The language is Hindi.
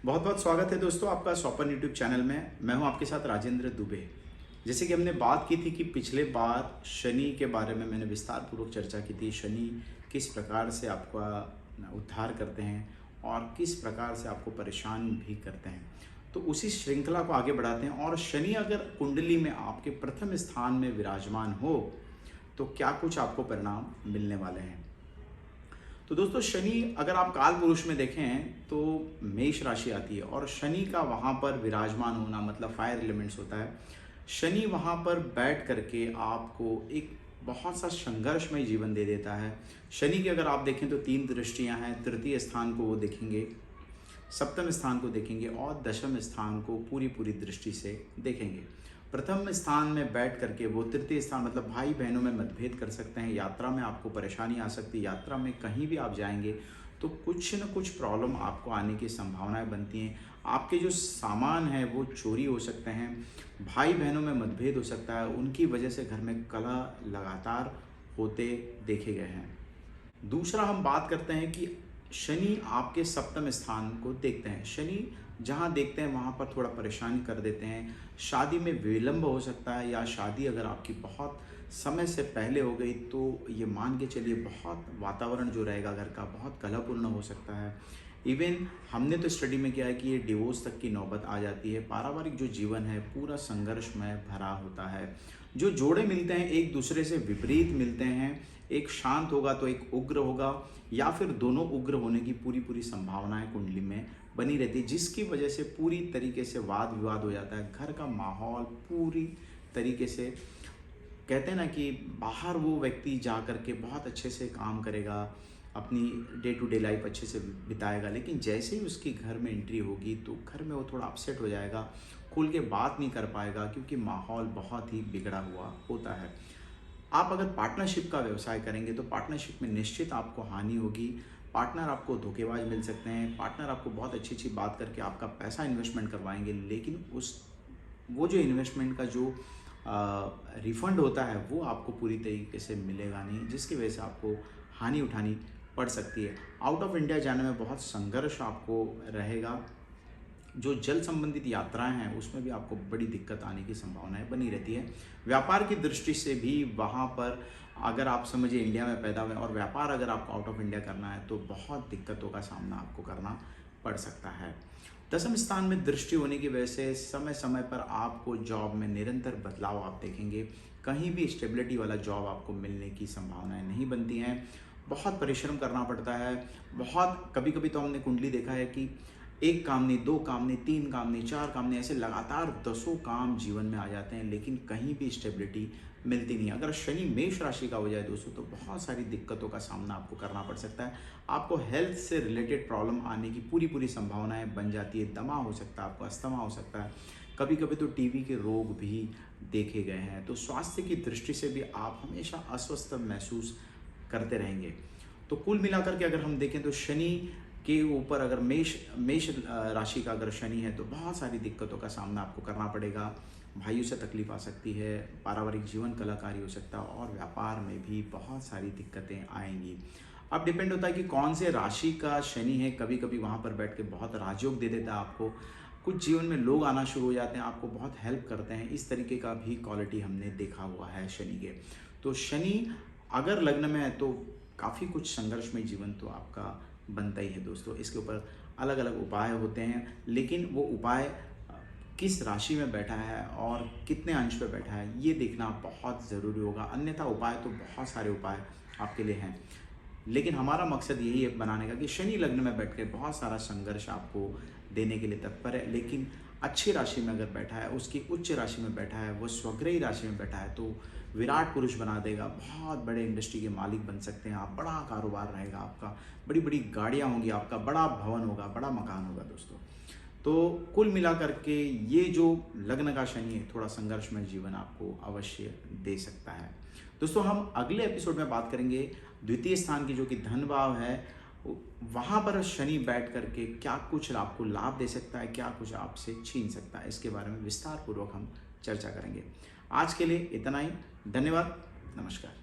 बहुत बहुत स्वागत है दोस्तों आपका स्वपन यूट्यूब चैनल में। मैं हूं आपके साथ राजेंद्र दुबे। जैसे कि हमने बात की थी कि पिछले बार शनि के बारे में मैंने विस्तार पूर्वक चर्चा की थी। शनि किस प्रकार से आपका उद्धार करते हैं और किस प्रकार से आपको परेशान भी करते हैं। तो उसी श्रृंखला को आगे बढ़ाते हैं। और शनि अगर कुंडली में आपके प्रथम स्थान में विराजमान हो तो क्या कुछ आपको परिणाम मिलने वाले हैं। तो दोस्तों शनि अगर आप काल पुरुष में देखें तो मेष राशि आती है और शनि का वहाँ पर विराजमान होना मतलब फायर एलिमेंट्स होता है। शनि वहाँ पर बैठ करके आपको एक बहुत सा संघर्षमय जीवन दे देता है। शनि की अगर आप देखें तो 3 दृष्टियाँ हैं। तृतीय स्थान को वो देखेंगे, सप्तम स्थान को देखेंगे और दशम स्थान को पूरी पूरी दृष्टि से देखेंगे। प्रथम स्थान में बैठ करके वो तृतीय स्थान मतलब भाई बहनों में मतभेद कर सकते हैं। यात्रा में आपको परेशानी आ सकती है। यात्रा में कहीं भी आप जाएंगे तो कुछ न कुछ प्रॉब्लम आपको आने की संभावनाएं बनती हैं। आपके जो सामान है वो चोरी हो सकते हैं। भाई बहनों में मतभेद हो सकता है। उनकी वजह से घर में कलह लगातार होते देखे गए हैं। दूसरा हम बात करते हैं कि शनि आपके सप्तम स्थान को देखते हैं। शनि जहाँ देखते हैं वहाँ पर थोड़ा परेशानी कर देते हैं। शादी में विलंब हो सकता है या शादी अगर आपकी बहुत समय से पहले हो गई तो ये मान के चलिए बहुत वातावरण जो रहेगा घर का बहुत कलहपूर्ण हो सकता है। इवन हमने तो स्टडी में किया है कि ये डिवोर्स तक की नौबत आ जाती है। पारिवारिक जो जीवन है पूरा संघर्षमय भरा होता है। जो जोड़े मिलते हैं एक दूसरे से विपरीत मिलते हैं। एक शांत होगा तो एक उग्र होगा या फिर दोनों उग्र होने की पूरी पूरी संभावनाएं कुंडली में बनी रहती है, जिसकी वजह से पूरी तरीके से वाद विवाद हो जाता है। घर का माहौल पूरी तरीके से कहते हैं ना कि बाहर वो व्यक्ति जा कर के बहुत अच्छे से काम करेगा, अपनी डे टू डे लाइफ अच्छे से बिताएगा, लेकिन जैसे ही उसकी घर में एंट्री होगी तो घर में वो थोड़ा अपसेट हो जाएगा, खुल के बात नहीं कर पाएगा क्योंकि माहौल बहुत ही बिगड़ा हुआ होता है। आप अगर पार्टनरशिप का व्यवसाय करेंगे तो पार्टनरशिप में निश्चित आपको हानि होगी। पार्टनर आपको धोखेबाज मिल सकते हैं। पार्टनर आपको बहुत अच्छी अच्छी बात करके आपका पैसा इन्वेस्टमेंट करवाएंगे, लेकिन वो जो इन्वेस्टमेंट का जो रिफंड होता है वो आपको पूरी तरीके से मिलेगा नहीं, जिसकी वजह से आपको हानि उठानी पड़ सकती है। आउट ऑफ इंडिया जाने में बहुत संघर्ष आपको रहेगा। जो जल संबंधित यात्राएं हैं उसमें भी आपको बड़ी दिक्कत आने की संभावनाएं बनी रहती है। व्यापार की दृष्टि से भी वहाँ पर अगर आप समझिए इंडिया में पैदा हुए और व्यापार अगर आपको आउट ऑफ इंडिया करना है तो बहुत दिक्कतों का सामना आपको करना पड़ सकता है। दसम स्थान में दृष्टि होने की वजह से समय समय पर आपको जॉब में निरंतर बदलाव आप देखेंगे। कहीं भी स्टेबिलिटी वाला जॉब आपको मिलने की संभावनाएं नहीं बनती हैं। बहुत परिश्रम करना पड़ता है। बहुत कभी कभी तो हमने कुंडली देखा है कि 1 काम नहीं, 2 काम नहीं, 3 काम नहीं, 4 काम नहीं, ऐसे लगातार दसों काम जीवन में आ जाते हैं, लेकिन कहीं भी स्टेबिलिटी मिलती नहीं है। अगर शनि मेष राशि का हो जाए दोस्तों तो बहुत सारी दिक्कतों का सामना आपको करना पड़ सकता है। आपको हेल्थ से रिलेटेड प्रॉब्लम आने की पूरी पूरी संभावनाएं बन जाती है। दमा हो सकता है, आपको अस्थमा हो सकता है, कभी कभी तो टीबी के रोग भी देखे गए हैं। तो स्वास्थ्य की दृष्टि से भी आप हमेशा अस्वस्थ महसूस करते रहेंगे। तो कुल मिलाकर के अगर हम देखें तो शनि के ऊपर अगर मेष राशि का अगर शनि है तो बहुत सारी दिक्कतों का सामना आपको करना पड़ेगा। भाइयों से तकलीफ आ सकती है, पारिवारिक जीवन कलाकारी हो सकता है और व्यापार में भी बहुत सारी दिक्कतें आएंगी। अब डिपेंड होता है कि कौन से राशि का शनि है। कभी कभी वहाँ पर बैठ के बहुत राजयोग दे देता है आपको। कुछ जीवन में लोग आना शुरू हो जाते हैं, आपको बहुत हेल्प करते हैं। इस तरीके का भी क्वालिटी हमने देखा हुआ है शनि के। तो शनि अगर लग्न में है तो काफ़ी कुछ संघर्षमय जीवन तो आपका बनता ही है दोस्तों। इसके ऊपर अलग अलग उपाय होते हैं, लेकिन वो उपाय किस राशि में बैठा है और कितने अंश पे बैठा है ये देखना बहुत ज़रूरी होगा। अन्यथा उपाय तो बहुत सारे उपाय आपके लिए हैं, लेकिन हमारा मकसद यही है बनाने का कि शनि लग्न में बैठ के बहुत सारा संघर्ष आपको देने के लिए तत्पर है। लेकिन अच्छी राशि में अगर बैठा है, उसकी उच्च राशि में बैठा है, वो स्वग्रही राशि में बैठा है तो विराट पुरुष बना देगा। बहुत बड़े इंडस्ट्री के मालिक बन सकते हैं आप। बड़ा कारोबार रहेगा आपका, बड़ी बड़ी गाड़ियाँ होंगी, आपका बड़ा भवन होगा, बड़ा मकान होगा दोस्तों। तो कुल मिलाकर के ये जो लग्न का शनि है थोड़ा संघर्षमय जीवन आपको अवश्य दे सकता है दोस्तों। हम अगले एपिसोड में बात करेंगे द्वितीय स्थान की जो कि धन भाव है, वहाँ पर शनि बैठ करके क्या कुछ आपको लाभ दे सकता है, क्या कुछ आपसे छीन सकता है, इसके बारे में विस्तार पूर्वक हम चर्चा करेंगे। आज के लिए इतना ही। धन्यवाद। नमस्कार।